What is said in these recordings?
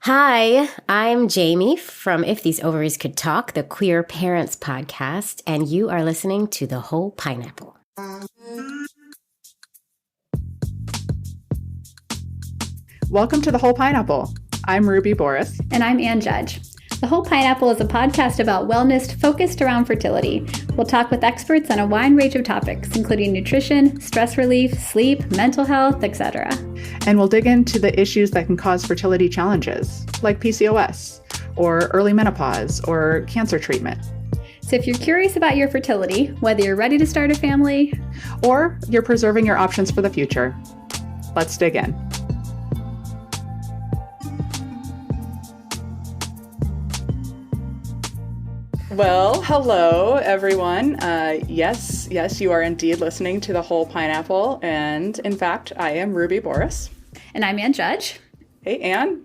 Hi, I'm Jaimie from If These Ovaries Could Talk, the Queer Parents podcast, and you are listening to The Whole Pineapple. Welcome to The Whole Pineapple. I'm Ruby Boris. And I'm Ann Judge. The Whole Pineapple is a podcast about wellness focused around fertility. We'll talk with experts on a wide range of topics, including nutrition, stress relief, sleep, mental health, etc. And we'll dig into the issues that can cause fertility challenges, like PCOS, or early menopause, or cancer treatment. So if you're curious about your fertility, whether you're ready to start a family, or you're preserving your options for the future, let's dig in. Well, hello, everyone. Yes, you are indeed listening to The Whole Pineapple. And in fact, I am Ruby Boris. And I'm Ann Judge. Hey, Ann.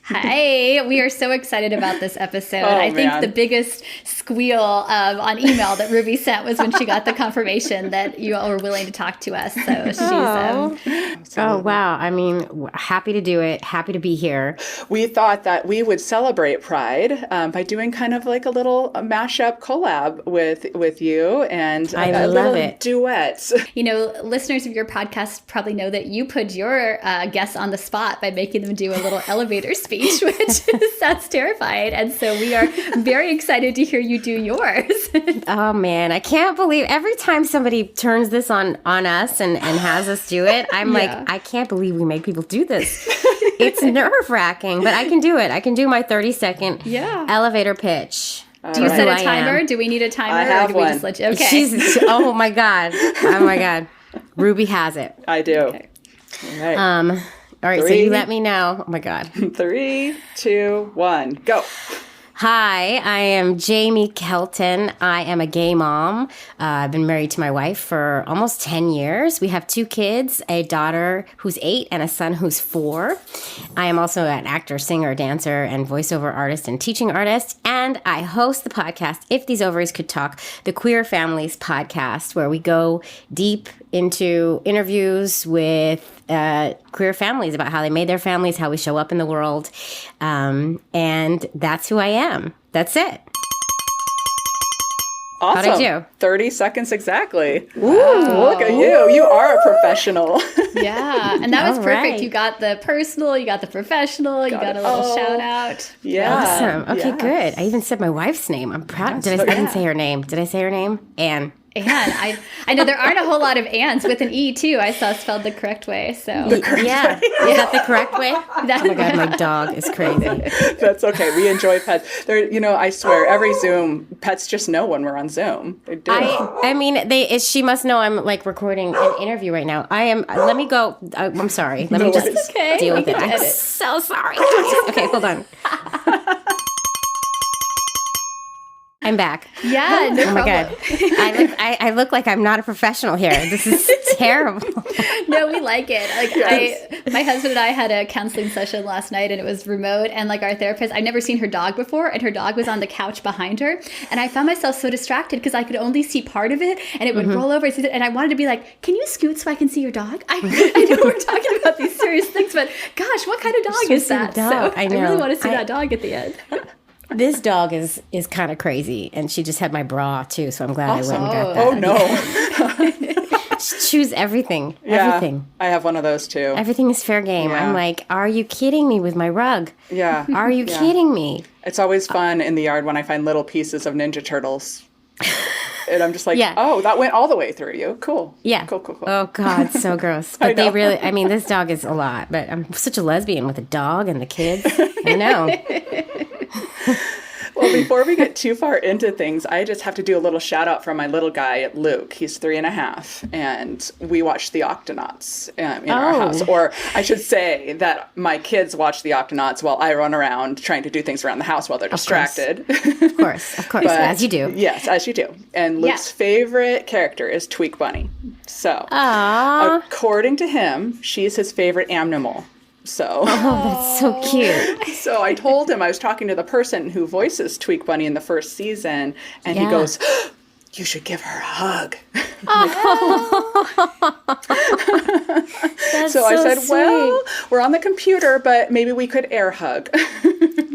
Hi, we are so excited about this episode. I think the biggest squeal on email that Ruby sent was when she got the confirmation that you all were willing to talk to us. So she's... Oh, wow. I mean, happy to do it. Happy to be here. We thought that we would celebrate Pride by doing kind of like a little mashup collab with you and a little duet. You know, listeners of your podcast probably know that you put your guests on the spot by making them do a little elevator speech. Which sounds terrified. And so we are very excited to hear you do yours. Oh, man. I can't believe every time somebody turns this on us and has us do it, I'm like, I can't believe we make people do this. It's nerve-wracking, but I can do it. I can do my 30-second elevator pitch. Do you set a timer? Do we need a timer? I have one. We just let you? Okay. Oh, my God. Oh, my God. Ruby has it. I do. Okay. All right. All right, so you let me know. Oh, my God. 3, 2, 1, go. Hi, I am Jaimie Kelton. I am a gay mom. I've been married to my wife for almost 10 years. We have 2 kids, a daughter who's 8 and a son who's 4. I am also an actor, singer, dancer, and voiceover artist and teaching artist. And I host the podcast, If These Ovaries Could Talk, the Queer Families podcast, where we go deep into interviews with queer families about how they made their families, how we show up in the world. And that's who I am. That's it. Awesome. How'd I do? 30 seconds exactly. Ooh. Look at you. You are a professional. Yeah. And that was perfect. Right. You got the personal, you got the professional, you got a little shout out. Yeah. Awesome. Okay, good. I even said my wife's name. I'm proud. I didn't say her name. Did I say her name? Anne. Anne. I know there aren't a whole lot of Anns with an E, too. I saw spelled the correct way. So Is that the correct way? Oh, my God. My dog is crazy. That's okay. We enjoy pets. I swear, every Zoom, pets just know when we're on Zoom. They do. I mean, she must know I'm like recording an interview right now. I am. Let me go. I'm sorry. Let me just deal with it. I'm so sorry. Okay, hold on. I'm back. Yeah, no problem. God. I look like I'm not a professional here. This is terrible. No, we like it. Like my husband and I had a counseling session last night, and it was remote. And like our therapist, I'd never seen her dog before, and her dog was on the couch behind her. And I found myself so distracted because I could only see part of it, and it would roll over. And I wanted to be like, "Can you scoot so I can see your dog?" I know we're talking about these serious things, but gosh, what kind of dog is that? Dog. So I really want to see that dog at the end. This dog is kind of crazy, and she just had my bra too, so I'm glad I went and got that. Oh no! She chews everything. Yeah, everything. I have one of those too. Everything is fair game. Yeah. I'm like, are you kidding me with my rug? Yeah. Are you kidding me? It's always fun in the yard when I find little pieces of Ninja Turtles. And I'm just like, oh, that went all the way through you. Cool. Yeah. Cool. Oh, God, so gross. But they really, I mean, this dog is a lot. But I'm such a lesbian with a dog and the kids. I know. Well, before we get too far into things, I just have to do a little shout out from my little guy, Luke. He's 3.5, and we watch the Octonauts in our house. Or I should say that my kids watch the Octonauts while I run around trying to do things around the house while they're distracted. Of course, but, as you do. Yes, as you do. And Luke's favorite character is Tweak Bunny. So, according to him, she's his favorite animal. So, that's so cute. So I told him I was talking to the person who voices Tweak Bunny in the first season, and he goes, you should give her a hug. That's So I said, sweet. well, we're on the computer, but maybe we could air hug.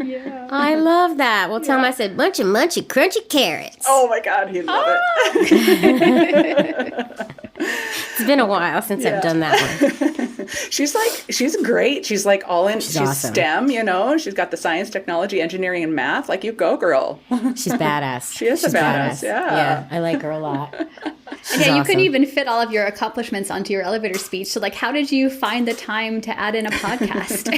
Yeah. I love that. Well, tell him I said, munchy, munchy, crunchy carrots. Oh my God, he'd love it. It's been a while since I've done that one. She's great. She's like all in, she's awesome. STEM, She's got the science, technology, engineering, and math. Like, you go, girl. She's badass. She is a She's badass, yeah. Yeah, I like her a lot. She's Yeah, you awesome. couldn't even fit all of your accomplishments onto your elevator speech. So, like, how did you find the time to add in a podcast?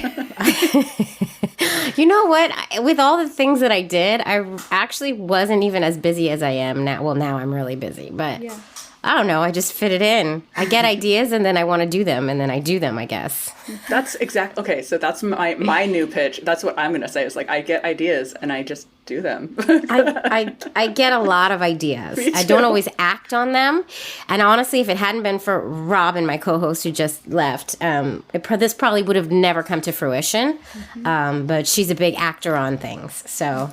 You know what? With all the things that I did, I actually wasn't even as busy as I am now. Well, now I'm really busy, but Yeah. I don't know. I just fit it in. I get ideas and then I want to do them and then I do them, I guess. That's okay. So that's my new pitch. That's what I'm going to say. Is like, I get ideas and I just do them. I get a lot of ideas. I don't always act on them. And honestly, if it hadn't been for Robin, my co-host who just left, this probably would have never come to fruition. But she's a big actor on things. So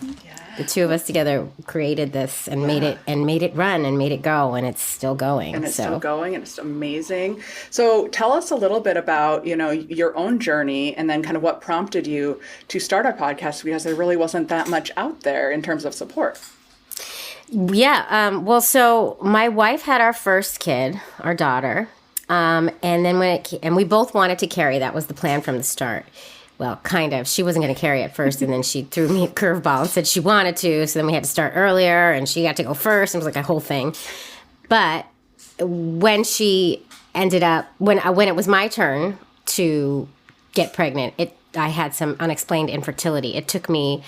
the two of us together created this and made it run and made it go, and it's still going. And it's still going, and it's amazing. So tell us a little bit about, your own journey, and then kind of what prompted you to start a podcast, because there really wasn't that much out there in terms of support. Yeah. Well, so my wife had our first kid, our daughter, and then and we both wanted to carry. That was the plan from the start. Well, kind of. She wasn't going to carry at first, and then she threw me a curveball and said she wanted to. So then we had to start earlier, and she got to go first. It was like a whole thing. But when she ended up, when it was my turn to get pregnant, I had some unexplained infertility. It took me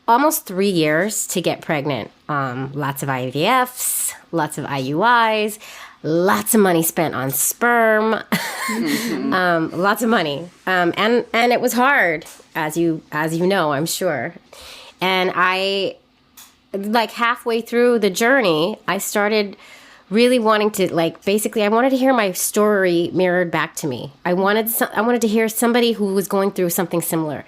almost 3 years to get pregnant. Lots of IVFs, lots of IUIs, lots of money spent on sperm, lots of money. And it was hard, as you know, I'm sure. And I, like halfway through the journey, I started really wanting to, basically I wanted to hear my story mirrored back to me. I wanted to hear somebody who was going through something similar.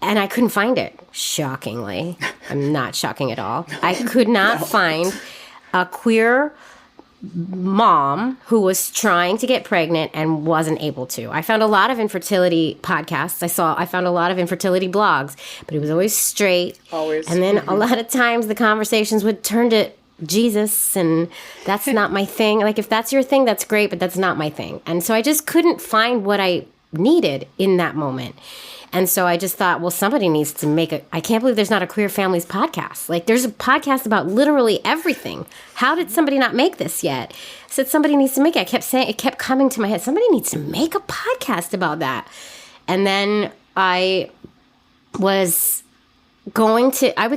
And I couldn't find it, shockingly. I'm not shocking at all. I could not find a queer mom who was trying to get pregnant and wasn't able to. I found a lot of infertility podcasts. I found a lot of infertility blogs, but it was always straight. Always. And then a lot of times the conversations would turn to Jesus, and that's not my thing. Like, if that's your thing, that's great, but that's not my thing. And so I just couldn't find what I needed in that moment. And so I just thought, well, somebody needs to I can't believe there's not a Queer Families podcast. Like, there's a podcast about literally everything. How did somebody not make this yet? I said, somebody needs to make it. It kept coming to my head. Somebody needs to make a podcast about that. And then I would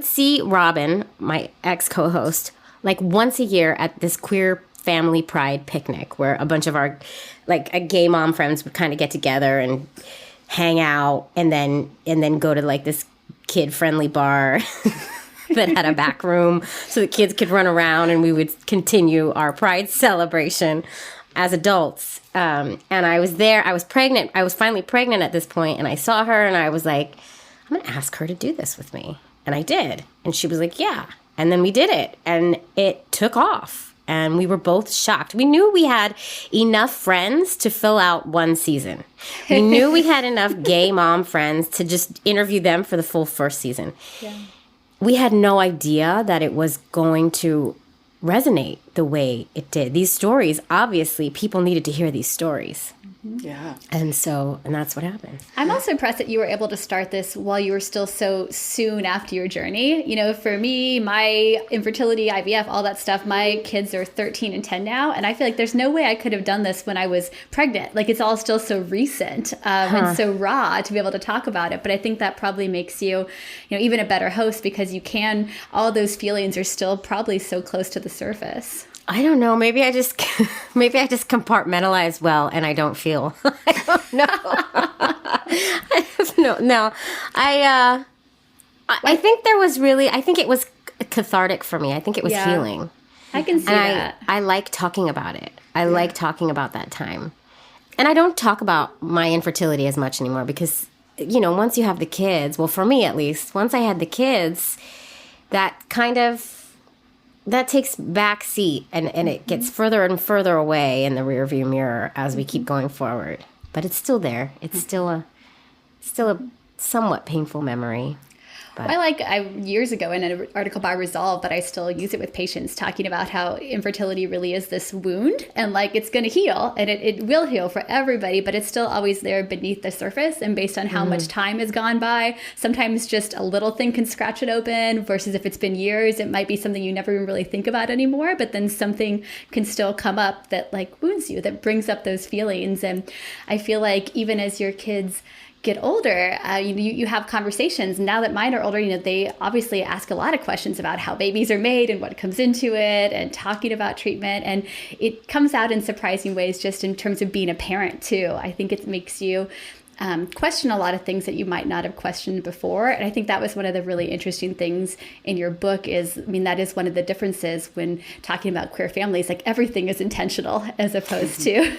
see Robin, my ex-co-host, like once a year at this queer family pride picnic where a bunch of our, a gay mom friends would kind of get together and hang out and then go to this kid-friendly bar that had a back room so the kids could run around and we would continue our pride celebration as adults. And I was there. I was pregnant. I was finally pregnant at this point, and I saw her and I was like, I'm going to ask her to do this with me. And I did. And she was like, yeah. And then we did it, and it took off. And we were both shocked. We knew we had enough friends to fill out one season. We knew we had enough gay mom friends to just interview them for the full first season. Yeah. We had no idea that it was going to resonate the way it did. These stories, obviously, people needed to hear these stories. Yeah. And that's what happened. I'm also impressed that you were able to start this while you were still so soon after your journey. For me, my infertility, IVF, all that stuff, my kids are 13 and 10 now. And I feel like there's no way I could have done this when I was pregnant. Like, it's all still so recent and so raw to be able to talk about it. But I think that probably makes you, even a better host, because all those feelings are still probably so close to the surface. I don't know. Maybe I just compartmentalize well, and I don't feel. I don't know. I have no. I think there was really. I think it was cathartic for me. I think it was healing. I can see that. I like talking about it. I like talking about that time, and I don't talk about my infertility as much anymore because once you have the kids. Well, for me at least, once I had the kids, that kind of back seat, and it gets further and further away in the rearview mirror as we keep going forward. But it's still there. It's still a somewhat painful memory. But I years ago in an article by Resolve, but I still use it with patients, talking about how infertility really is this wound, and like it's going to heal, and it will heal for everybody, but it's still always there beneath the surface. And based on how much time has gone by, sometimes just a little thing can scratch it open, versus if it's been years, it might be something you never even really think about anymore, but then something can still come up that like wounds you, that brings up those feelings. And I feel like even as your kids get older, you have conversations. Now that mine are older, they obviously ask a lot of questions about how babies are made and what comes into it, and talking about treatment. And it comes out in surprising ways just in terms of being a parent too. I think it makes you question a lot of things that you might not have questioned before. And I think that was one of the really interesting things in your book that is one of the differences when talking about queer families, like everything is intentional, as opposed to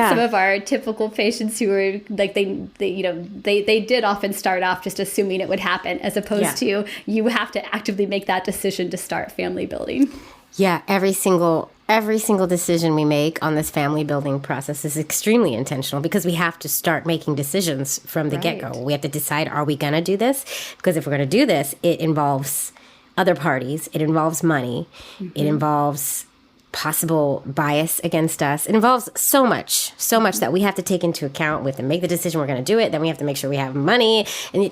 some of our typical patients who are like, they did often start off just assuming it would happen, as opposed to you have to actively make that decision to start family building. Yeah, every single decision we make on this family building process is extremely intentional, because we have to start making decisions from the get-go. We have to decide, are we going to do this? Because if we're going to do this, it involves other parties. It involves money. It involves possible bias against us. It involves so much that we have to take into account with and make the decision we're going to do it. Then we have to make sure we have money. And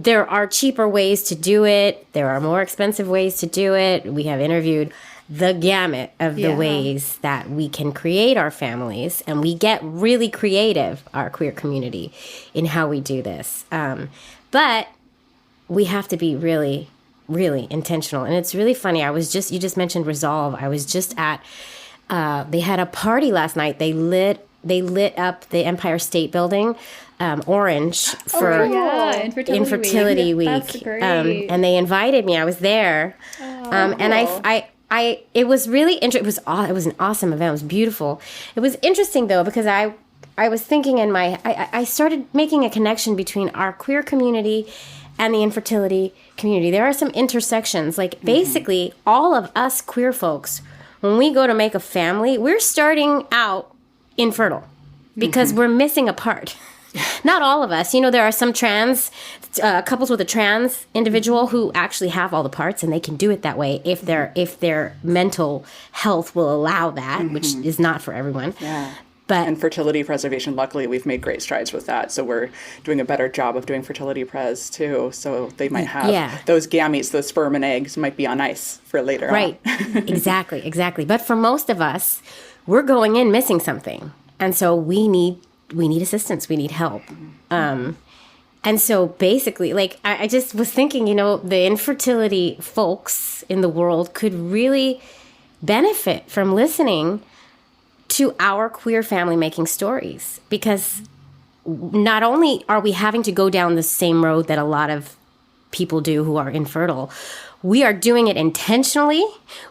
there are cheaper ways to do it. There are more expensive ways to do it. We have interviewed the gamut of the ways that we can create our families, and we get really creative, our queer community, in how we do this. But we have to be really, really intentional. And it's really funny. You just mentioned Resolve. I was just at, they had a party last night. They lit up the Empire State Building orange for Infertility Week. That's great. And they invited me. I was there. And it was really interesting. It was an awesome event. It was beautiful. It was interesting though, because I was thinking I started making a connection between our queer community and the infertility community. There are some intersections. Like basically all of us queer folks, when we go to make a family, we're starting out infertile because we're missing a part. Not all of us. There are some trans couples with a trans individual who actually have all the parts, and they can do it that way if their mental health will allow that, which is not for everyone. Yeah. And fertility preservation, luckily, we've made great strides with that. So we're doing a better job of doing fertility pres too. So they might have those gametes, those sperm and eggs might be on ice for later on. Exactly. But for most of us, we're going in missing something. And so we need assistance. We need help. And so basically, like, I just was thinking, the infertility folks in the world could really benefit from listening to our queer family making stories, because not only are we having to go down the same road that a lot of people do who are infertile, we are doing it intentionally.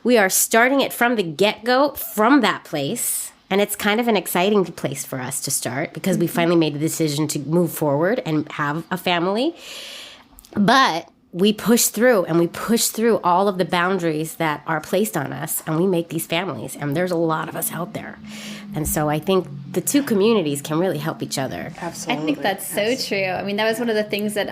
We are starting it from the get-go, from that place. And it's kind of an exciting place for us to start, because we finally made the decision to move forward and have a family. But we push through all of the boundaries that are placed on us, and we make these families. And there's a lot of us out there. And so I think the two communities can really help each other. Absolutely. I think that's so true. I mean, that was one of the things that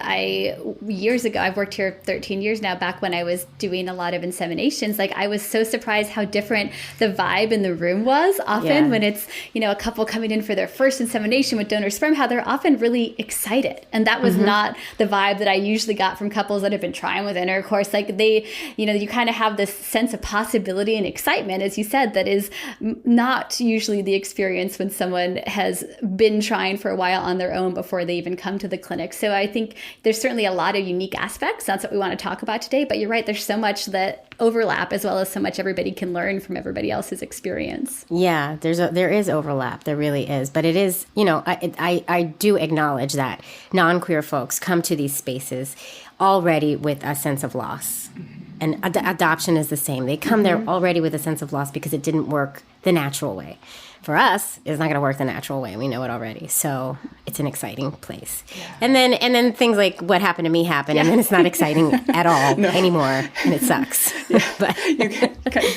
years ago, I've worked here 13 years now, back when I was doing a lot of inseminations, like I was so surprised how different the vibe in the room was. Often when it's, a couple coming in for their first insemination with donor sperm, how they're often really excited. And that was not the vibe that I usually got from couples that have been trying with intercourse. Like they, you kind of have this sense of possibility and excitement, as you said, that is not usually the experience when someone has been trying for a while on their own before they even come to the clinic. So I think there's certainly a lot of unique aspects. That's what we want to talk about today. But you're right, there's so much that overlap, as well as so much everybody can learn from everybody else's experience. Yeah, there is overlap. There really is. But it is, I do acknowledge that non-queer folks come to these spaces already with a sense of loss. And adoption is the same. They come there already with a sense of loss because it didn't work the natural way for us, it's not going to work the natural way. We know it already. So it's an exciting place. Yeah. And then things like what happened to me happen, and then it's not exciting at all anymore, and it sucks. Yeah. But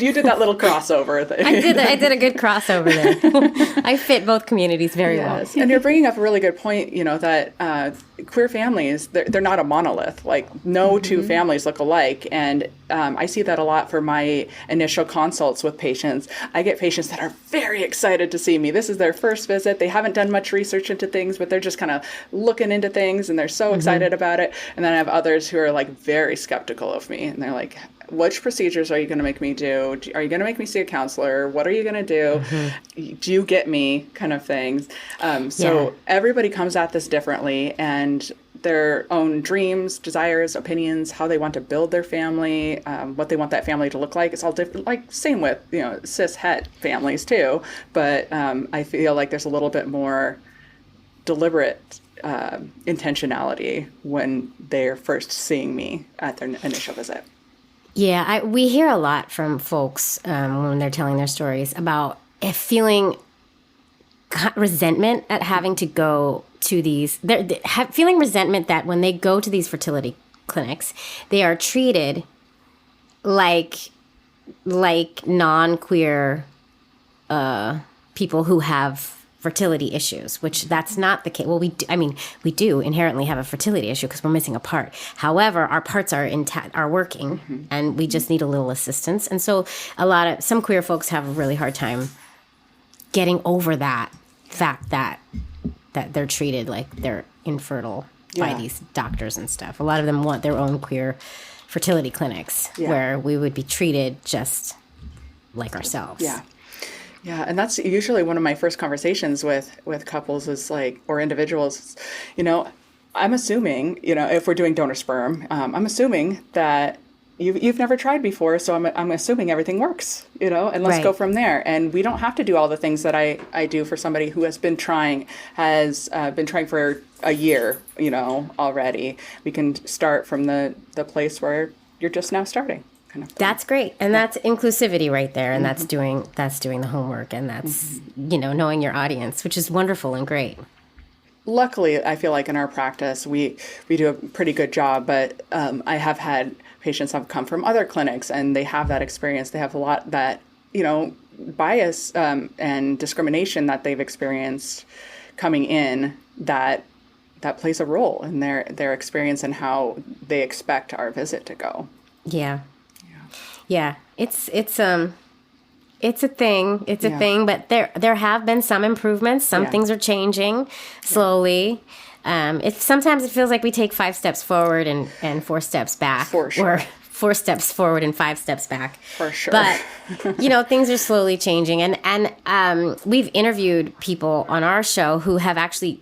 you did that little crossover thing. I did a good crossover there. I fit both communities very well. And you're bringing up a really good point, that queer families, they're not a monolith. Like, no two families look alike. And I see that a lot for my initial consults with patients. I get patients that are very excited to see me. This is their first visit. They haven't done much research into things, but they're just kind of looking into things, and they're so excited about it. And then I have others who are like very skeptical of me, and they're like, which procedures are you going to make me do? Are you going to make me see a counselor? What are you going to do? Do you get me? Kind of things. So everybody comes at this differently, and their own dreams, desires, opinions, how they want to build their family, what they want that family to look like. It's all different. Like, same with, cis het families too. But I feel like there's a little bit more deliberate intentionality when they're first seeing me at their initial visit. Yeah, we hear a lot from folks when they're telling their stories about feeling resentment at having to go to these, feeling resentment that when they go to these fertility clinics, they are treated like non-queer people who have fertility issues, which that's not the case. Well, we do inherently have a fertility issue because we're missing a part. However, our parts are intact, are working, and we just need a little assistance. And so some queer folks have a really hard time getting over that fact that they're treated like they're infertile by these doctors and stuff. A lot of them want their own queer fertility clinics where we would be treated just like ourselves. Yeah, and that's usually one of my first conversations with couples is like, or individuals, I'm assuming, if we're doing donor sperm, I'm assuming that you've never tried before, so I'm assuming everything works, and let's go from there. And we don't have to do all the things that I do for somebody who has been trying for a year, already. We can start from the place where you're just now starting. That's great. And that's inclusivity right there. And that's doing the homework, and that's, knowing your audience, which is wonderful and great. Luckily, I feel like in our practice, we do a pretty good job, but I have had patients have come from other clinics, and they have that experience. They have a lot that, bias and discrimination that they've experienced coming in that plays a role in their experience and how they expect our visit to go. Yeah, it's a thing. It's a thing, but there have been some improvements. Some things are changing slowly. Sometimes it feels like we take 5 steps forward and 4 steps back. For sure. Or 4 steps forward and 5 steps back. For sure. But, things are slowly changing. And we've interviewed people on our show who have actually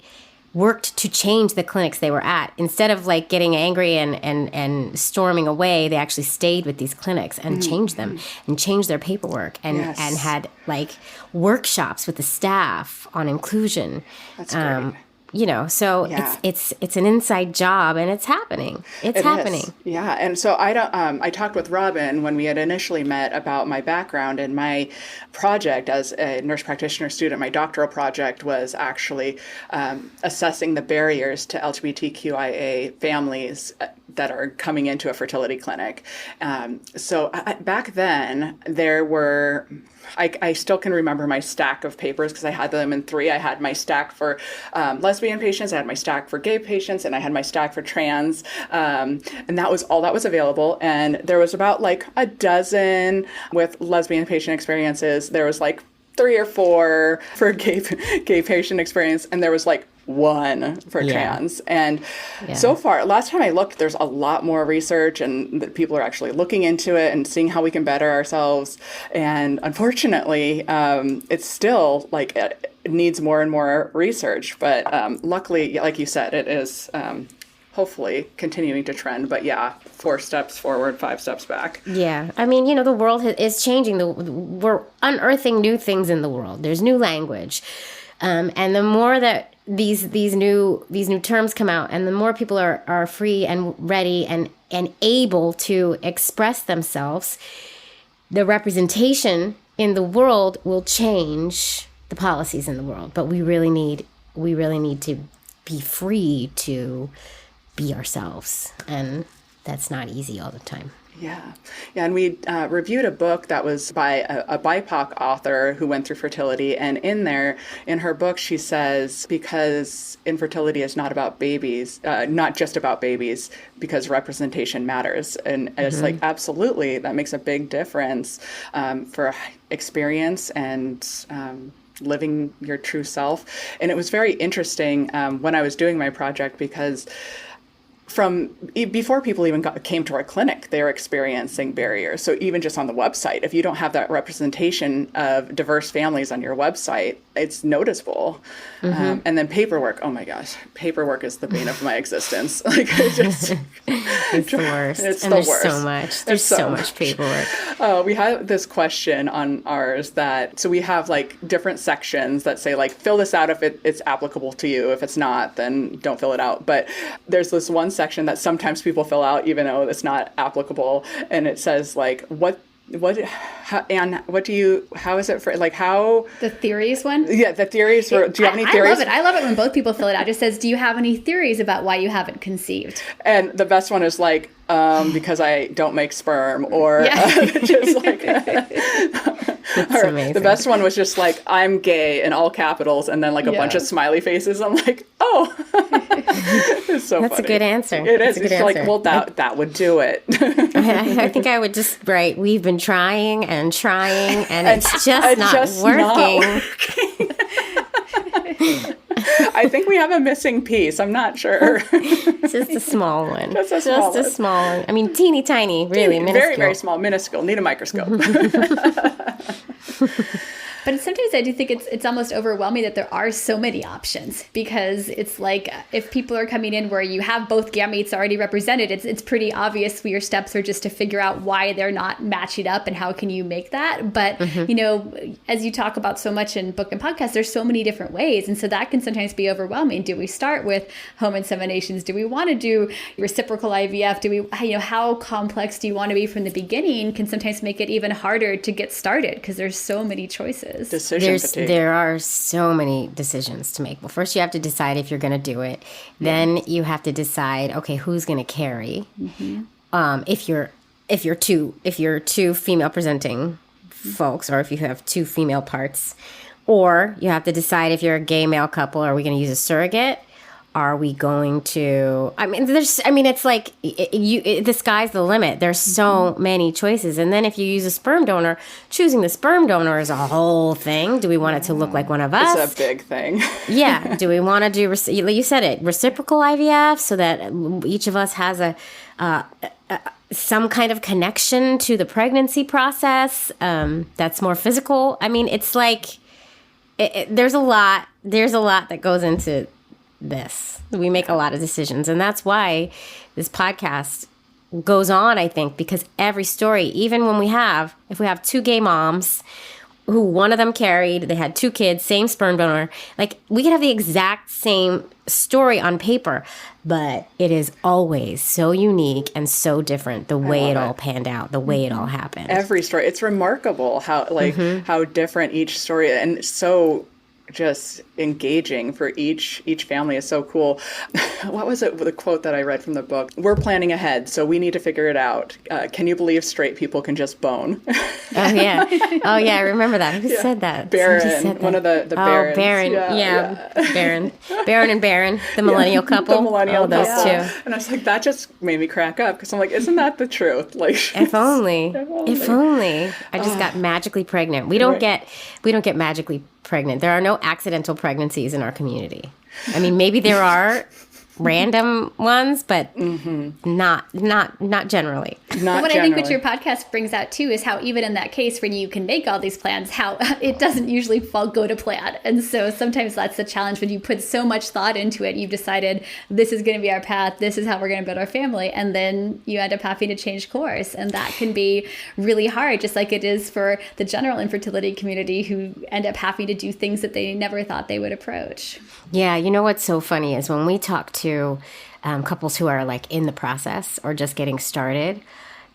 worked to change the clinics they were at. Instead of like getting angry and storming away, they actually stayed with these clinics and changed them and changed their paperwork and had like workshops with the staff on inclusion. That's great. So it's an inside job, and it's happening. It's happening. Yeah. And so I talked with Robin when we had initially met about my background, and my project as a nurse practitioner student, my doctoral project was actually assessing the barriers to LGBTQIA families that are coming into a fertility clinic. So back then there were, I still can remember my stack of papers because I had them in 3. I had my stack for lesbian patients, I had my stack for gay patients, and I had my stack for trans. And that was all that was available. And there was about like a dozen with lesbian patient experiences. There was like 3 or 4 for gay patient experience. And there was like 1 for trans. And so far, last time I looked, there's a lot more research, and that people are actually looking into it and seeing how we can better ourselves. And unfortunately, it's still like it needs more and more research. But luckily, like you said, it is hopefully continuing to trend. But 4 steps forward, 5 steps back. Yeah. I mean, the world is changing. We're unearthing new things in the world. There's new language. And the more that these new terms come out, and the more people are free and ready and able to express themselves, the representation in the world will change the policies in the world, but we really need to be free to be ourselves, and that's not easy all the time. Yeah. And we reviewed a book that was by a BIPOC author who went through fertility. And in her book, she says, because infertility is not about babies, not just about babies, because representation matters. And it's like, absolutely, that makes a big difference for experience and living your true self. And it was very interesting when I was doing my project, because before people even came to our clinic, they were experiencing barriers. So even just on the website, if you don't have that representation of diverse families on your website, it's noticeable. And then paperwork. Oh my gosh, paperwork is the bane of my existence. Like it's the worst. It's and the there's worst. so much. There's so much paperwork. We have this question on ours so we have like different sections that say like, fill this out if it's applicable to you. If it's not, then don't fill it out. But there's this one section that sometimes people fill out even though it's not applicable, and it says like how is it for like how the theories one? Yeah, the theories. Do you have any theories? I love it when both people fill it out. It just says, do you have any theories about why you haven't conceived? And the best one is like, because I don't make sperm, or just like or the best one was just like, I'm gay in all capitals, and then like a bunch of smiley faces. I'm like, oh, it's so That's funny. A good answer. It is. It's like, well, that would do it. I think I would just write, we've been trying and it's just not working. I think we have a missing piece. I'm not sure. Just a small one. Just a small one. I mean, teeny tiny, really minuscule. Very, very small, minuscule. Need a microscope. But sometimes I do think it's almost overwhelming that there are so many options, because it's like if people are coming in where you have both gametes already represented, it's pretty obvious your steps are just to figure out why they're not matching up and how can you make that. But, you know, as you talk about so much in book and podcast, there's so many different ways. And so that can sometimes be overwhelming. Do we start with home inseminations? Do we want to do reciprocal IVF? Do we, you know, how complex do you want to be from the beginning can sometimes make it even harder to get started because there's so many choices. There are so many decisions to make. Well, first you have to decide if you're going to do it. Then you have to decide, okay, who's going to carry? If you're two female presenting folks, or if you have two female parts, or you have to decide if you're a gay male couple, are we going to use a surrogate? Are we going to, it's like, the sky's the limit. There's so many choices. And then if you use a sperm donor, choosing the sperm donor is a whole thing. Do we want it to look like one of us? It's a big thing. Yeah. Do we want to do, you said it, reciprocal IVF, so that each of us has some kind of connection to the pregnancy process that's more physical? I mean, it's like, there's a lot that goes into this. We make a lot of decisions, and that's why this podcast goes on, I think, because every story, even if we have two gay moms who one of them carried, they had two kids, same sperm donor, like we could have the exact same story on paper, but it is always so unique and so different, the way it all panned out, the way it all happened. Every story, it's remarkable how how different each story, and so just engaging for each family is so cool. What was it, the quote that I read from the book? We're planning ahead, so we need to figure it out. Can you believe straight people can just bone? Oh yeah, I remember that. Who said that? Barron, one of the Barrons. Barron, Barron and Barron, the millennial couple. The millennial couple. Those two. And I was like, that just made me crack up, because I'm like, isn't that the truth? Like, if only. I just got magically pregnant. We don't get magically pregnant. There are no accidental pregnancies in our community. I mean, maybe there are random ones, but not generally. What I think what your podcast brings out too is how even in that case when you can make all these plans, how it doesn't usually go to plan. And so sometimes that's the challenge when you put so much thought into it. You've decided this is going to be our path. This is how we're going to build our family. And then you end up having to change course. And that can be really hard, just like it is for the general infertility community who end up having to do things that they never thought they would approach. Yeah. You know what's so funny is when we talk to couples who are like in the process or just getting started,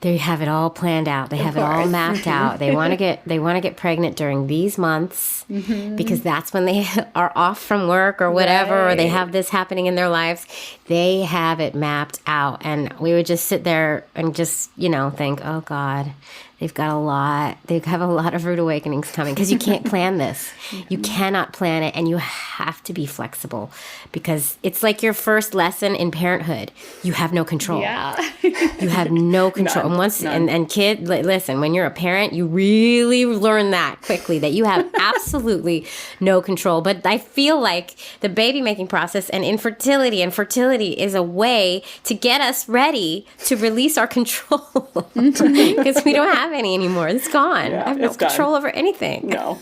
They have it all planned out. They have it all mapped out. They want to get pregnant during these months because that's when they are off from work or whatever, or they have this happening in their lives. They have it mapped out. And we would just sit there and just, think, oh God, they have a lot of rude awakenings coming because you can't plan this. You cannot plan it, and you have to be flexible because it's like your first lesson in parenthood. You have no control. Yeah. You have no control. None. And kid, listen, when you're a parent, you really learn that quickly, that you have absolutely no control. But I feel like the baby making process and infertility and fertility is a way to get us ready to release our control because we don't have any anymore. It's gone. Yeah, I have no control over anything. No.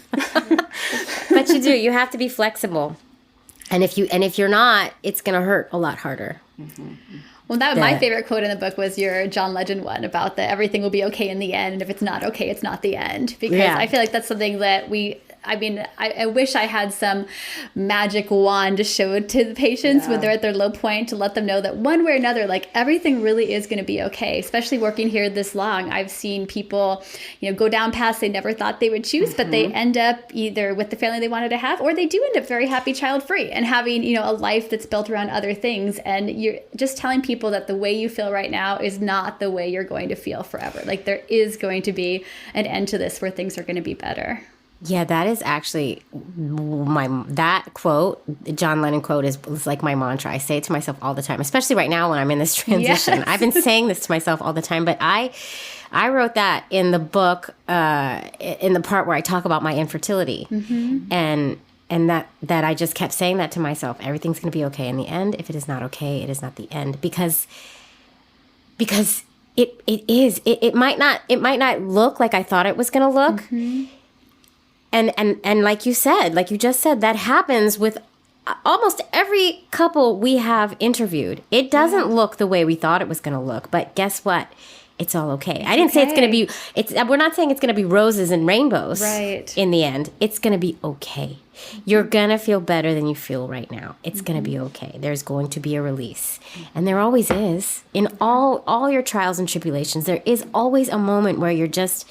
But you do. You have to be flexible. And if you're not, it's going to hurt a lot harder. Well, my favorite quote in the book was your John Legend one about that everything will be okay in the end, and if it's not okay, it's not the end. Because I feel like that's something that I wish I had some magic wand to show to the patients when they're at their low point, to let them know that one way or another, like, everything really is going to be okay. Especially working here this long, I've seen people, go down paths they never thought they would choose, but they end up either with the family they wanted to have, or they do end up very happy, child-free, and having, a life that's built around other things. And you're just telling people that the way you feel right now is not the way you're going to feel forever. Like, there is going to be an end to this where things are going to be better. Yeah, that is actually that quote, John Lennon quote is like my mantra. I say it to myself all the time, especially right now when I'm in this transition. Yes. I've been saying this to myself all the time, but I wrote that in the book, in the part where I talk about my infertility, and that I just kept saying that to myself. Everything's going to be okay in the end. If it is not okay, it is not the end, because it is. It might not look like I thought it was going to look. And like you just said, that happens with almost every couple we have interviewed. It doesn't look the way we thought it was going to look, but guess what? It's all okay. I didn't say it's going to be, we're not saying it's going to be roses and rainbows in the end. It's going to be okay. You're going to feel better than you feel right now. It's going to be okay. There's going to be a release. And there always is. In all your trials and tribulations, there is always a moment where you're just,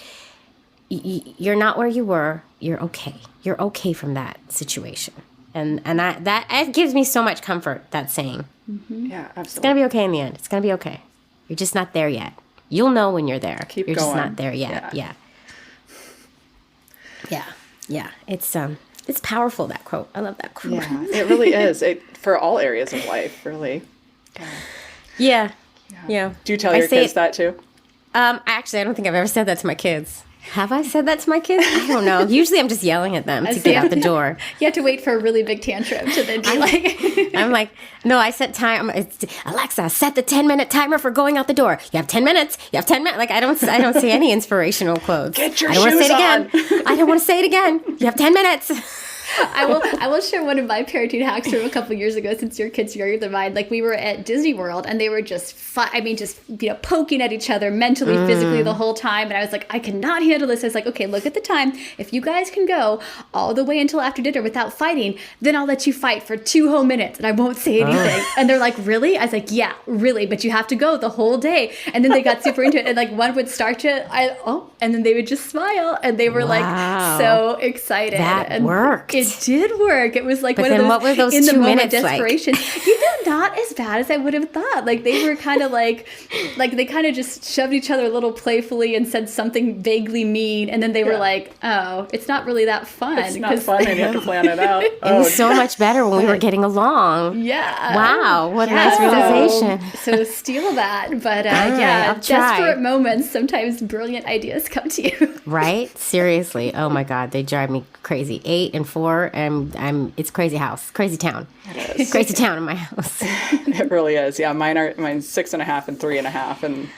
you're not where you were. You're okay. You're okay from that situation. And that gives me so much comfort, that saying. Yeah, absolutely. It's going to be okay in the end. It's going to be okay. You're just not there yet. You'll know when you're there. Keep you're going. Just not there yet. Yeah. It's powerful, that quote. I love that quote. Yeah, it really is. For all areas of life, really. Yeah. Do you tell your kids that too? Actually, I don't think I've ever said that to my kids. Have I said that to my kids? I don't know. Usually I'm just yelling at them to get out the door. You have to wait for a really big tantrum to then be like... I'm like, no, I set time. Alexa, set the 10-minute timer for going out the door. You have 10 minutes. You have 10 minutes. Like, I don't say any inspirational quotes. Get your shoes on. I don't want to say it again. You have 10 minutes. I will share one of my parenting hacks from a couple years ago, since your kids are younger than mine. Like, we were at Disney World and they were just poking at each other mentally, physically the whole time. And I was like, I cannot handle this. I was like, okay, look at the time. If you guys can go all the way until after dinner without fighting, then I'll let you fight for 2 whole minutes and I won't say anything. And they're like, really? I was like, yeah, really. But you have to go the whole day. And then they got super into it. And like, one would start to, and then they would just smile. And they were like so excited. That worked. It did work. It was like but one of those, what were those in the 2 moment minutes desperation. like? Not as bad as I would have thought. Like, they were kind of like they kind of just shoved each other a little playfully and said something vaguely mean, and then they were like, oh, it's not really that fun. It's not fun and you have to plan it out. It was so much better when we were getting along. Yeah. Wow, what a nice realization. So steal that. But I'll try. Desperate moments, sometimes brilliant ideas come to you. Right? Seriously. Oh my God, they drive me crazy. 8 and 4, and it's crazy house, crazy town. It is. Crazy town in my house. It really is. Yeah, mine's 6.5 and 3.5, and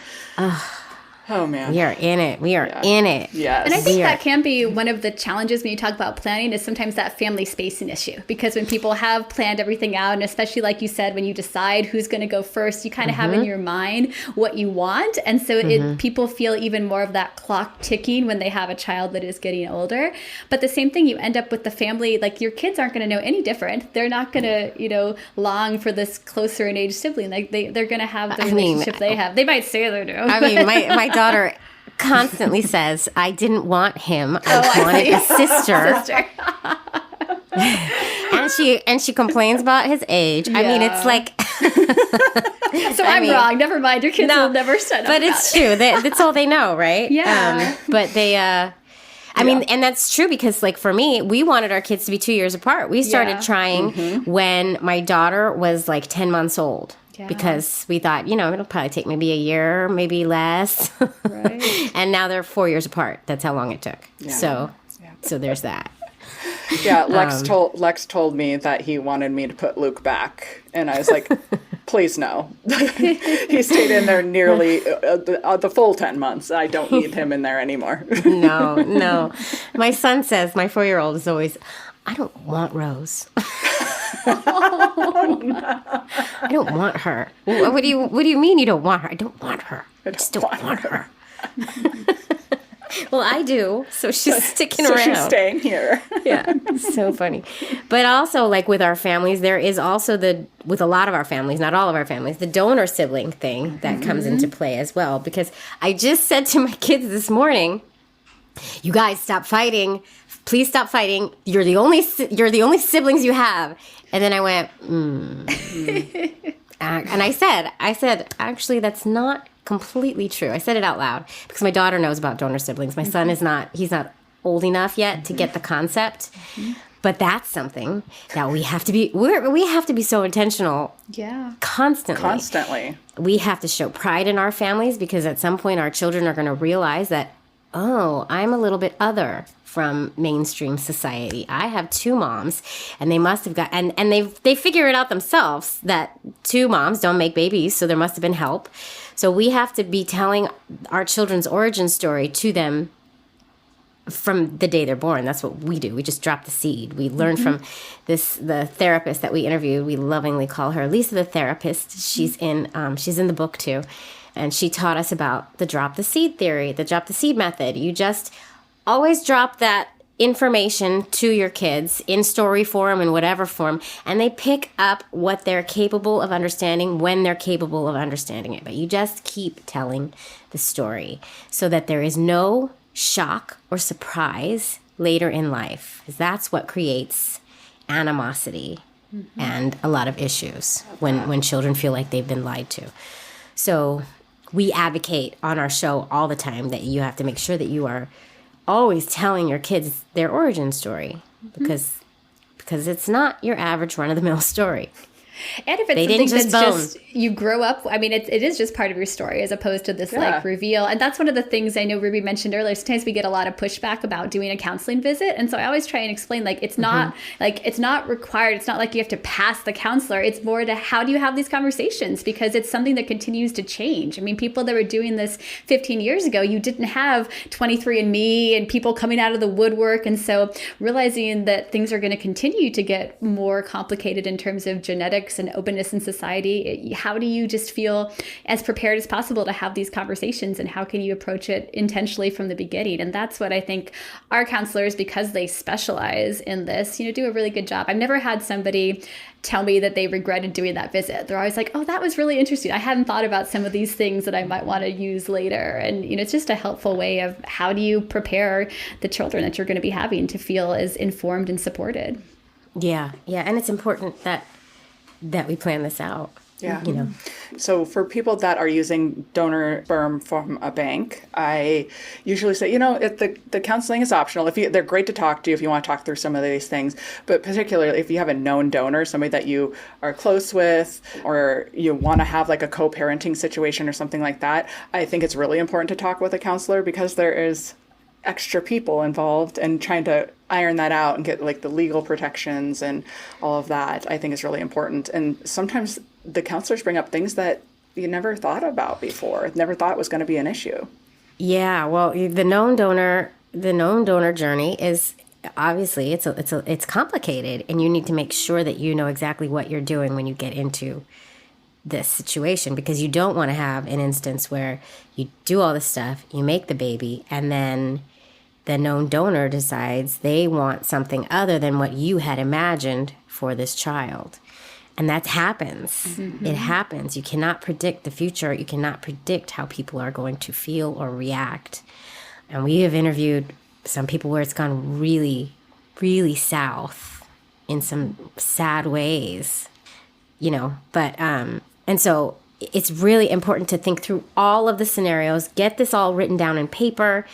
oh man, we are in it. We are in it. Yes. And I think that can be one of the challenges when you talk about planning, is sometimes that family spacing issue. Because when people have planned everything out, and especially like you said, when you decide who's going to go first, you kind of have in your mind what you want. And so people feel even more of that clock ticking when they have a child that is getting older. But the same thing, you end up with the family, like your kids aren't going to know any different. They're not going to, long for this closer in age sibling. Like they're going to have the relationship they have. They might say they do. I mean, my daughter constantly says, I didn't want him. I wanted a sister. And she complains about his age. Yeah. I mean, it's like... So I'm wrong. Never mind. Your kids will never set up. But it's true. That's all they know, right? Yeah. But they... I mean, and that's true because, like, for me, we wanted our kids to be 2 years apart. We started trying when my daughter was, like, 10 months old. Yeah. Because we thought, it'll probably take maybe a year, maybe less. Right. And now they're 4 years apart. That's how long it took. Yeah. So there's that. Yeah, Lex told me that he wanted me to put Luke back, and I was like, please no. He stayed in there nearly the full 10 months. I don't need him in there anymore. No. My son says, my 4-year-old is always, I don't want Rose. Oh, no. I don't want her. What do you mean you don't want her? I don't want her. I just don't want her. Well, I do, so she's sticking around. So she's staying here. Yeah, so funny. But also, like with our families, there is also with a lot of our families, not all of our families, the donor sibling thing that comes into play as well. Because I just said to my kids this morning, you guys stop fighting. Please stop fighting. You're the only siblings you have. And then I went, and I said, actually, that's not completely true. I said it out loud because my daughter knows about donor siblings. My son he's not old enough yet to get the concept. But that's something that we have to be so intentional. Yeah. Constantly. We have to show pride in our families because at some point our children are going to realize that, oh, I'm a little bit other from mainstream society. I have 2 moms, and they must have got and they figure it out themselves that 2 moms don't make babies, so there must have been help. So we have to be telling our children's origin story to them from the day they're born. That's what we do. We just drop the seed. We learn from the therapist that we interviewed. We lovingly call her Lisa the therapist. She's in the book too. And she taught us about the drop the seed theory, the drop the seed method. You just always drop that information to your kids in story form, in whatever form, and they pick up what they're capable of understanding when they're capable of understanding it. But you just keep telling the story so that there is no shock or surprise later in life. Because that's what creates animosity and a lot of issues when children feel like they've been lied to. So we advocate on our show all the time that you have to make sure that you are always telling your kids their origin story because it's not your average run-of-the-mill story. And if it's something that's just you grow up, I mean, it is just part of your story as opposed to this like reveal. And that's one of the things I know Ruby mentioned earlier. Sometimes we get a lot of pushback about doing a counseling visit. And so I always try and explain, like, it's not required. It's not like you have to pass the counselor. It's more to how do you have these conversations? Because it's something that continues to change. I mean, people that were doing this 15 years ago, you didn't have 23andMe and people coming out of the woodwork. And so realizing that things are going to continue to get more complicated in terms of genetics and openness in society, how do you just feel as prepared as possible to have these conversations, and how can you approach it intentionally from the beginning? And that's what I think our counselors, because they specialize in this, do a really good job. I've never had somebody tell me that they regretted doing that visit. They're always like, oh, that was really interesting. I hadn't thought about some of these things that I might want to use later. And, it's just a helpful way of how do you prepare the children that you're going to be having to feel as informed and supported. Yeah. And it's important that we plan this out. Yeah. So for people that are using donor sperm from a bank, I usually say, if the counseling is optional. They're great to talk to you if you want to talk through some of these things, but particularly if you have a known donor, somebody that you are close with, or you want to have like a co-parenting situation or something like that, I think it's really important to talk with a counselor because there is extra people involved and trying to iron that out and get like the legal protections and all of that, I think is really important. And sometimes the counselors bring up things that you never thought about before, never thought was going to be an issue. Yeah, well, the known donor journey is obviously it's complicated, and you need to make sure that you know exactly what you're doing when you get into this situation, because you don't want to have an instance where you do all this stuff, you make the baby, and then the known donor decides they want something other than what you had imagined for this child. And that happens. It happens. You cannot predict the future. You cannot predict how people are going to feel or react. And we have interviewed some people where it's gone really, really south in some sad ways, you know. But, and so it's really important to think through all of the scenarios, get this all written down in paper,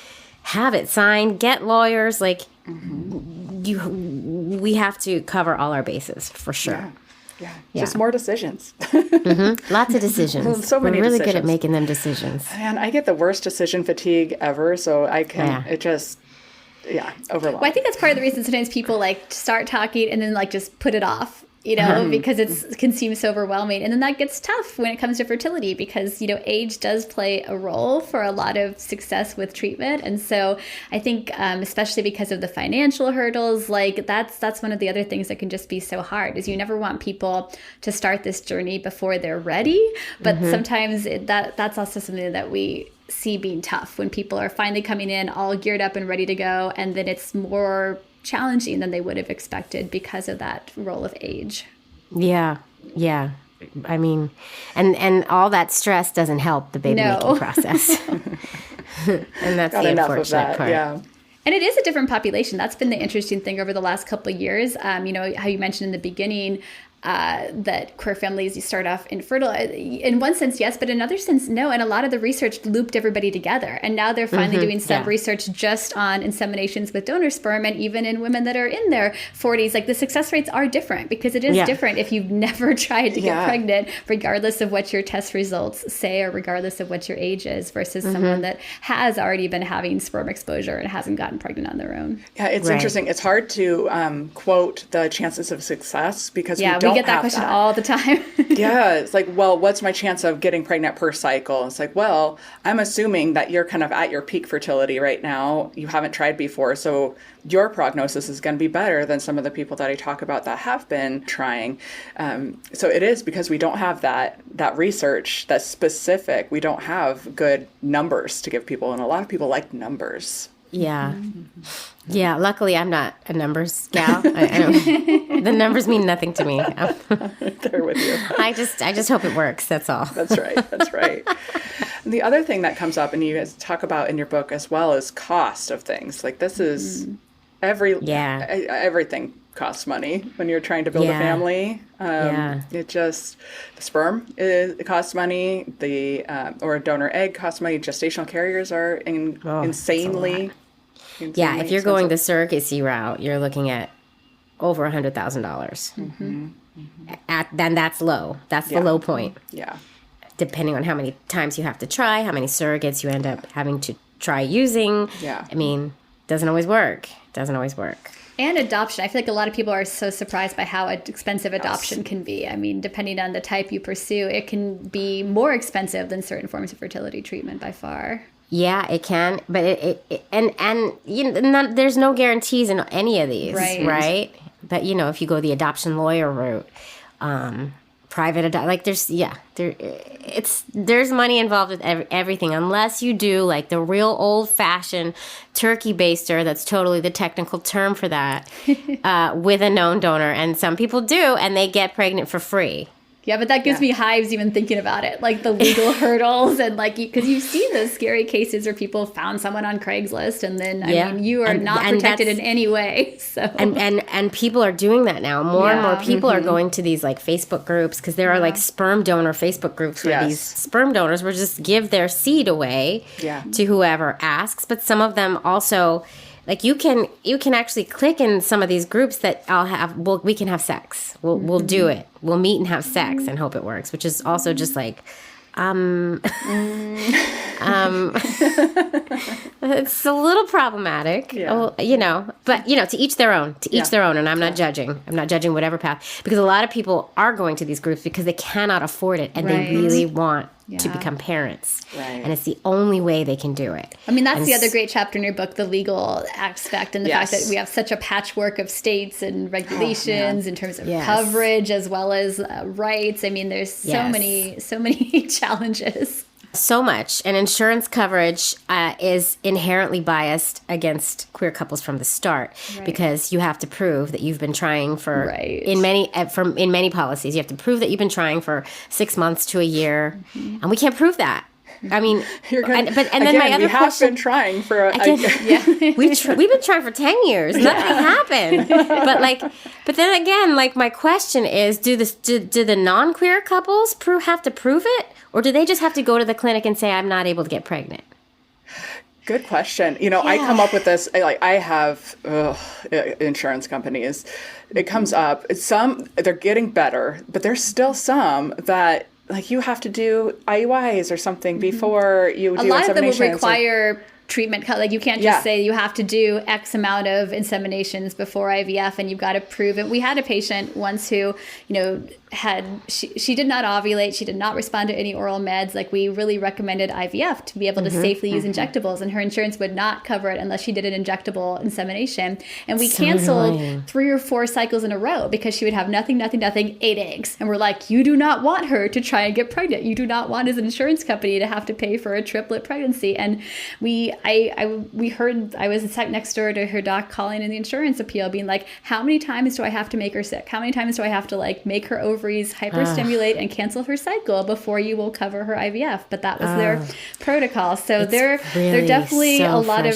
have it signed, get lawyers. Like, we have to cover all our bases for sure. Yeah. Just more decisions. Lots of decisions. So many We're really decisions. good at making them decisions. Man, I get the worst decision fatigue ever, so I can, it just, overwhelming. Well, I think that's part of the reason sometimes people like start talking and then like just put it off, you know, because it can seem so overwhelming. And then that gets tough when it comes to fertility because, you know, age does play a role for a lot of success with treatment. And so I think especially because of the financial hurdles, like that's one of the other things that can just be so hard is you never want people to start this journey before they're ready. But sometimes that's also something that we see being tough when people are finally coming in all geared up and ready to go. And then it's more challenging than they would have expected because of that role of age. Yeah. I mean, and all that stress doesn't help the baby making process. And that's the unfortunate part. Yeah. And it is a different population. That's been the interesting thing over the last couple of years. You know, how you mentioned in the beginning that queer families, you start off infertile. In one sense, yes, but in another sense, no. And a lot of the research looped everybody together. And now they're finally doing some research just on inseminations with donor sperm, and even in women that are in their 40s. Like the success rates are different because it is different if you've never tried to get pregnant, regardless of what your test results say or regardless of what your age is, versus someone that has already been having sperm exposure and hasn't gotten pregnant on their own. Yeah, it's interesting. It's hard to quote the chances of success because we don't get that question all the time. It's like, well, what's my chance of getting pregnant per cycle? It's like, well, I'm assuming that you're kind of at your peak fertility right now. You haven't tried before, so your prognosis is going to be better than some of the people that I talk about that have been trying. So it is because we don't have that research that's specific. We don't have good numbers to give people, and a lot of people like numbers. Yeah. Luckily, I'm not a numbers gal. I don't, the numbers mean nothing to me. They're with you. I just hope it works. That's all. That's right. And the other thing that comes up, and you guys talk about in your book as well, is cost of things. Like this is everything costs money when you're trying to build a family. It just, the sperm, it costs money. Or a donor egg costs money. Gestational carriers are insanely if you're going the surrogacy route, you're looking at over $100,000. Then that's low. That's the low point. Yeah. Depending on how many times you have to try, how many surrogates you end up having to try using. Yeah. I mean, doesn't always work. And adoption. I feel like a lot of people are so surprised by how expensive adoption can be. I mean, depending on the type you pursue, it can be more expensive than certain forms of fertility treatment by far. Yeah, it can, but there's no guarantees in any of these, right? But you know, if you go the adoption lawyer route, private there's money involved with everything, unless you do like the real old fashioned turkey baster. That's totally the technical term for that, with a known donor, and some people do, and they get pregnant for free. Yeah, but that gives me hives even thinking about it, like the legal hurdles and like, because you've seen those scary cases where people found someone on Craigslist and then, I mean, you are not protected in any way. So and people are doing that now. More and more people are going to these like Facebook groups because there are like sperm donor Facebook groups where these sperm donors will just give their seed away to whoever asks. But some of them also, like you can actually click in some of these groups that we can have sex. We'll do it. We'll meet and have sex and hope it works, which is also just like, it's a little problematic, you know, but you know, to each their own, and I'm not judging whatever path, because a lot of people are going to these groups because they cannot afford it and they really want to become parents. And it's the only way they can do it. I mean, that's the other great chapter in your book, the legal aspect and the fact that we have such a patchwork of states and regulations in terms of coverage as well as rights. I mean, there's so many challenges. So much. And insurance coverage is inherently biased against queer couples from the start, because you have to prove that you've been trying for in many policies. You have to prove that you've been trying for 6 months to a year, and we can't prove that. I mean, we have been trying for we've been trying for 10 years. Nothing happened. But then again, like, my question is, do the non-queer couples have to prove it, or do they just have to go to the clinic and say, I'm not able to get pregnant? Good question. I come up with this, like, I have insurance companies. It comes up. Some, they're getting better, but there's still some that, like, you have to do IUIs or something before you do insemination. A lot of them will require treatment. Like, you can't just say you have to do X amount of inseminations before IVF, and you've got to prove it. We had a patient once who, she did not ovulate. She did not respond to any oral meds. Like, we really recommended IVF to be able to safely use injectables, and her insurance would not cover it unless she did an injectable insemination. And we canceled 3 or 4 cycles in a row because she would have nothing, 8 eggs. And we're like, you do not want her to try and get pregnant. You do not want, as an insurance company, to have to pay for a triplet pregnancy. And we heard, I was sat next door to her doc calling in the insurance appeal, being like, how many times do I have to make her sick? How many times do I have to, like, make her ovaries hyperstimulate and cancel her cycle before you will cover her IVF? But that was their protocol. So they're definitely a lot of,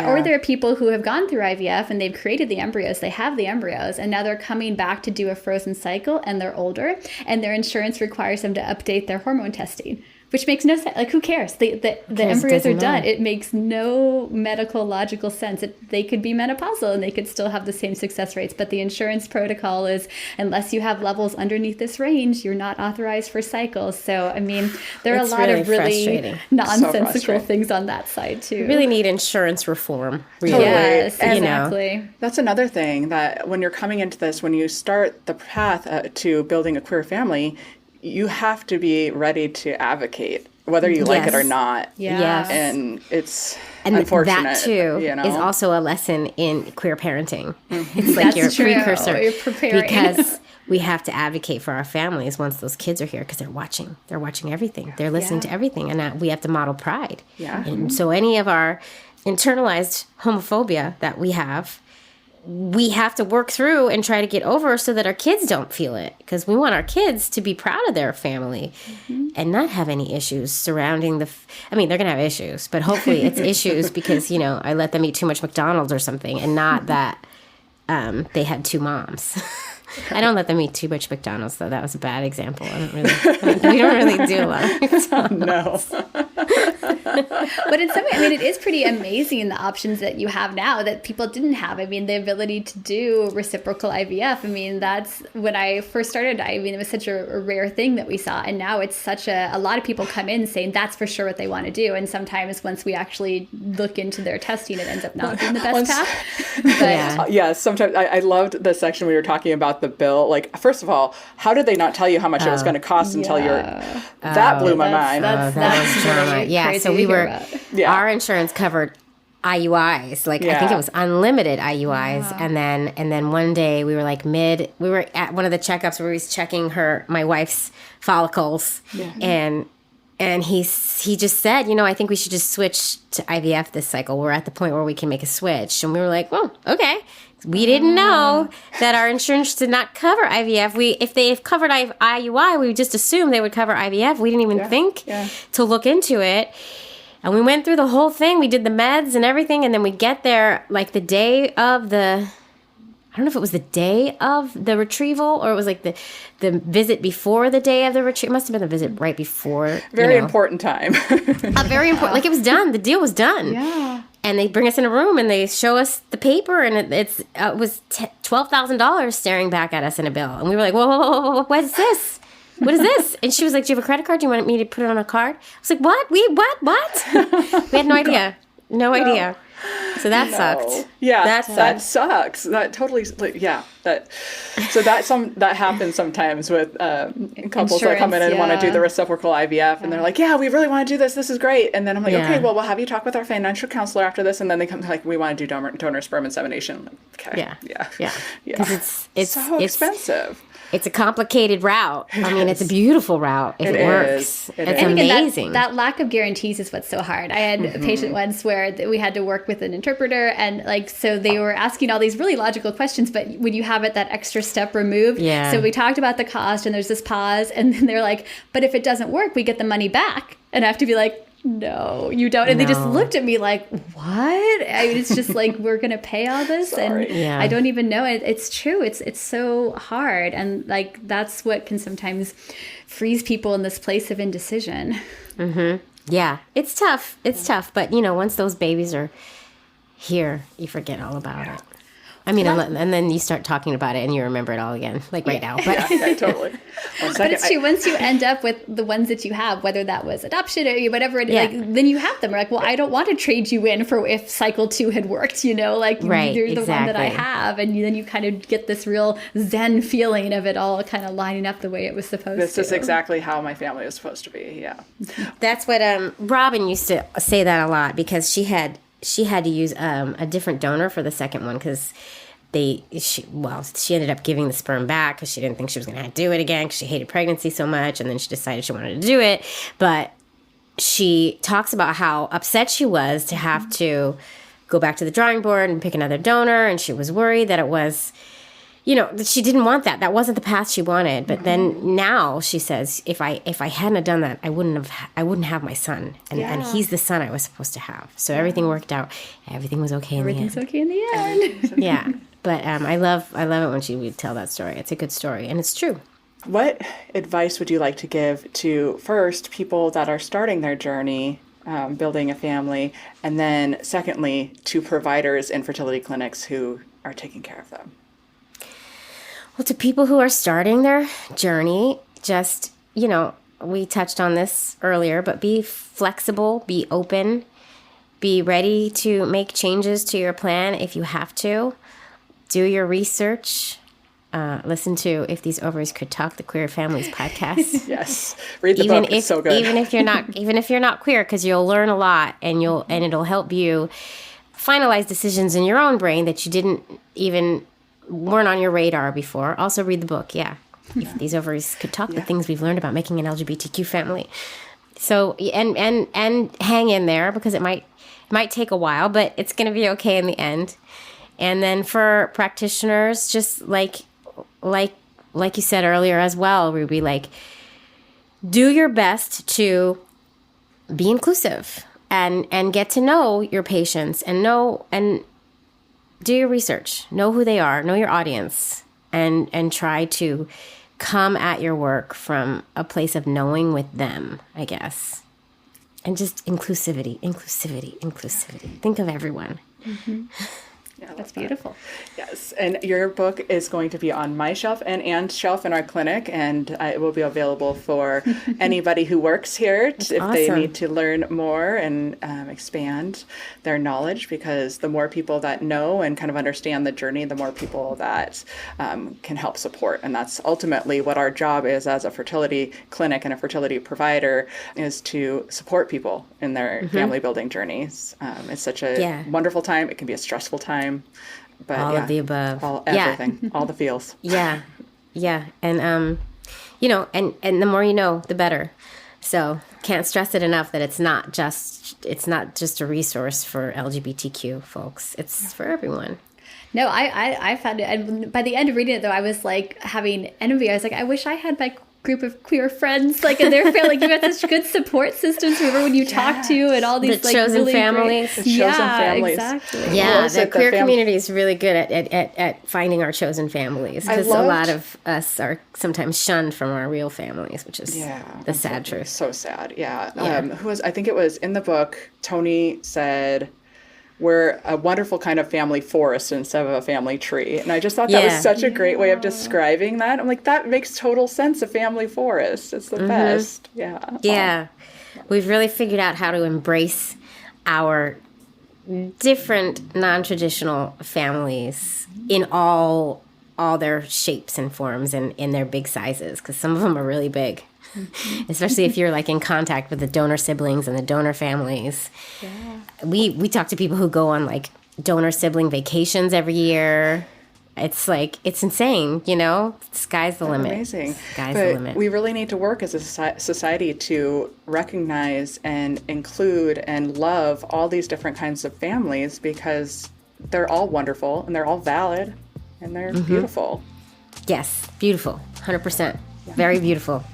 or there are people who have gone through IVF and they've created the embryos, they have the embryos, and now they're coming back to do a frozen cycle, and they're older, and their insurance requires them to update their hormone testing. Which makes no sense. Like, who cares? The embryos are done. It makes no medical logical sense. They could be menopausal and they could still have the same success rates. But the insurance protocol is, unless you have levels underneath this range, you're not authorized for cycles. So, I mean, there are a lot of really nonsensical things on that side, too. We really need insurance reform. Really. Yes, exactly. That's another thing, that when you're coming into this, when you start the path to building a queer family, you have to be ready to advocate, whether you like it or not. Yes. And it's unfortunate. That, too, is also a lesson in queer parenting. It's like your precursor. You're preparing. Because we have to advocate for our families once those kids are here, because they're watching. They're watching everything. They're listening to everything. And we have to model pride. Yeah. And so any of our internalized homophobia that we have to work through and try to get over so that our kids don't feel it, because we want our kids to be proud of their family and not have any issues surrounding they're going to have issues, but hopefully it's issues because, I let them eat too much McDonald's or something, and not that they had 2 moms. I don't let them eat too much McDonald's, though. That was a bad example. We don't really do a lot of McDonald's. No. But in some way, I mean, it is pretty amazing the options that you have now that people didn't have. I mean, the ability to do reciprocal IVF. I mean, that's when I first started. It was such a rare thing that we saw. And now it's such a lot of people come in saying that's for sure what they want to do. And sometimes once we actually look into their testing, it ends up not being the best path. But sometimes I loved the section we were talking about the bill. Like, first of all, how did they not tell you how much it was going to cost until that blew my mind. That's drama. Yeah, so our insurance covered IUIs. Like, I think it was unlimited IUIs. And then one day we were like we were at one of the checkups where he was checking my wife's follicles. Yeah. And he just said, I think we should just switch to IVF this cycle. We're at the point where we can make a switch. And we were like, well, okay. We didn't know that our insurance did not cover IVF. If they covered IUI, we just assumed they would cover IVF. We didn't even think to look into it. And we went through the whole thing. We did the meds and everything. And then we get there like the day of I don't know if it was the day of the retrieval or it was like the visit before the day of the retrieval. It must have been the visit right before. Very important time. Very important. Like, it was done. The deal was done. Yeah. And they bring us in a room and they show us the paper, and it was $12,000 staring back at us in a bill. And we were like, whoa, what is this? What is this? And she was like, do you have a credit card? Do you want me to put it on a card? I was like, what? What? We had no idea. No idea. So that sucked. Yeah, that sucks. That totally, that happens sometimes with couples that come in and want to do the reciprocal IVF, and they're like, we really want to do this. This is great. And then I'm like, okay, well, we'll have you talk with our financial counselor after this. And then they come like, we want to do donor sperm insemination. I'm like, okay. Yeah. Because it's so expensive. It's a complicated route. I mean, it's a beautiful route if it works. It's amazing. That lack of guarantees is what's so hard. I had a patient once where we had to work with an interpreter, and so they were asking all these really logical questions, but when you have it that extra step removed. Yeah. So we talked about the cost, and there's this pause, and then they're like, but if it doesn't work, we get the money back. And I have to be like, no, you don't. And they just looked at me like, what? I mean, it's just like, we're going to pay all this. And I don't even know it. It's true. It's so hard. And like, that's what can sometimes freeze people in this place of indecision. Mm-hmm. Yeah, it's tough. It's tough. But, once those babies are here, you forget all about it. I mean, and then you start talking about it and you remember it all again, like right now. But yeah, totally. But it's true. Once you end up with the ones that you have, whether that was adoption or whatever, then you have them. We're like, well, I don't want to trade you in for if cycle 2 had worked, like you're the one that I have. And then you kind of get this real zen feeling of it all kind of lining up the way it was supposed to. This is exactly how my family was supposed to be. Yeah. That's what Robin used to say that a lot, because she had to use a different donor for the second one, because she ended up giving the sperm back because she didn't think she was going to do it again because she hated pregnancy so much, and then she decided she wanted to do it. But she talks about how upset she was to have to go back to the drawing board and pick another donor, and she was worried that it was, that she didn't want that. That wasn't the path she wanted. But then now she says, if I hadn't have done that, I wouldn't have my son, and he's the son I was supposed to have. So everything worked out. Everything was okay in the end. Everything's okay in the end. Yeah. But I love it when she would tell that story. It's a good story, and it's true. What advice would you like to give to, first, people that are starting their journey building a family, and then secondly, to providers in fertility clinics who are taking care of them? Well, to people who are starting their journey, just, we touched on this earlier, but be flexible, be open, be ready to make changes to your plan if you have to. Do your research. Listen to If These Ovaries Could Talk, the Queer Families podcast. Yes, read the book. It's so good. Even if you're not queer, because you'll learn a lot, and it'll help you finalize decisions in your own brain that you weren't on your radar before. Also, read the book. Yeah, If These Ovaries Could Talk, the things we've learned about making an LGBTQ family. So and hang in there, because it might take a while, but it's going to be okay in the end. And then for practitioners, just like you said earlier as well, Ruby, do your best to be inclusive and get to know your patients and do your research, know who they are, know your audience, and try to come at your work from a place of knowing with them, I guess. And just inclusivity. Think of everyone. Mm-hmm. Yeah, that's beautiful. Yes, and your book is going to be on my shelf and Anne's shelf in our clinic, and it will be available for anybody who works here if they need to learn more and expand their knowledge, because the more people that know and kind of understand the journey, the more people that can help support. And that's ultimately what our job is as a fertility clinic and a fertility provider, is to support people in their family building journeys. It's such a wonderful time. It can be a stressful time. But all of the above. Everything. All the feels. Yeah. And, and the more you know, the better. So can't stress it enough that it's not just a resource for LGBTQ folks. It's for everyone. No, I found it. And by the end of reading it, though, I was having envy. I was like, I wish I had my group of queer friends in their family. You got such good support systems. Remember when you talk to and all these the chosen really families. The chosen families. Exactly. Yeah, the queer community is really good at finding our chosen families, because a lot of us are sometimes shunned from our real families, which is the sad truth. So sad. Yeah. I think it was in the book, Tony said, we're a wonderful kind of family forest instead of a family tree. And I just thought that was such a great way of describing that. I'm like, that makes total sense, a family forest. It's the best. Yeah. Yeah. We've really figured out how to embrace our different non-traditional families in all their shapes and forms and in their big sizes, because some of them are really big. Especially if you're in contact with the donor siblings and the donor families. Yeah. We talk to people who go on donor sibling vacations every year. it's like, it's insane, you know? Sky's the limit. Amazing. Sky's but the limit. We really need to work as a society to recognize and include and love all these different kinds of families, because they're all wonderful and they're all valid and they're beautiful. Yes, beautiful. 100%. Very beautiful.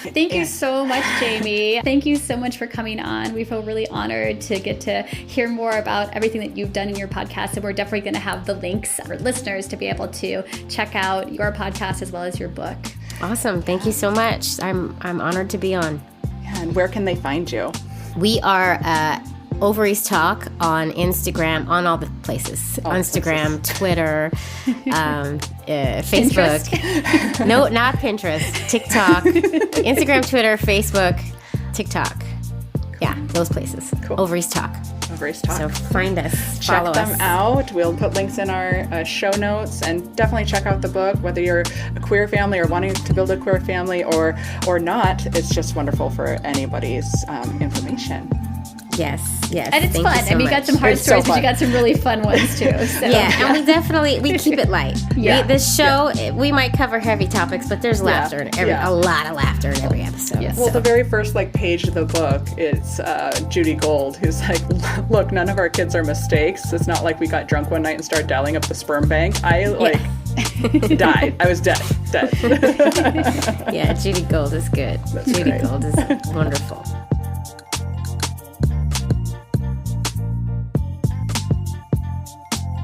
Thank you so much, Jaimie. Thank you so much for coming on. We feel really honored to get to hear more about everything that you've done in your podcast. And we're definitely going to have the links for listeners to be able to check out your podcast as well as your book. Awesome. Thank you so much. I'm honored to be on. Yeah, and where can they find you? We are Ovaries Talk on Instagram, on all the places. Instagram, Twitter, Facebook. No, not Pinterest. TikTok. Instagram, Twitter, Facebook, TikTok. Yeah, those places. Cool. Ovaries Talk. Ovaries Talk. So find us. Check Follow them us. out. We'll put links in our show notes, and definitely check out the book, whether you're a queer family or wanting to build a queer family or not. It's just wonderful for anybody's information. Yes. And it's Thank fun. you so I mean, you got much. some hard It's stories, so but you fun. got some really fun ones too. So. Yeah, and we keep it light. Yeah. This show, we might cover heavy topics, but there's laughter in a lot of laughter in every episode. Yes. Well, the very first page of the book, it's Judy Gold, who's like, look, none of our kids are mistakes. It's not like we got drunk one night and started dialing up the sperm bank. I died. I was dead. Yeah, Judy Gold is good. Judy Gold is wonderful.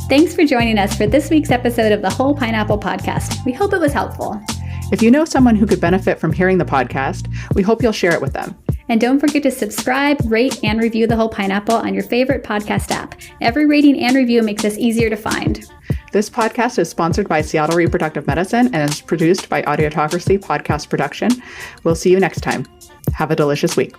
Thanks for joining us for this week's episode of the Whole Pineapple Podcast. We hope it was helpful. If you know someone who could benefit from hearing the podcast, we hope you'll share it with them. And don't forget to subscribe, rate, and review the Whole Pineapple on your favorite podcast app. Every rating and review makes us easier to find. This podcast is sponsored by Seattle Reproductive Medicine and is produced by Audiotocracy Podcast Production. We'll see you next time. Have a delicious week.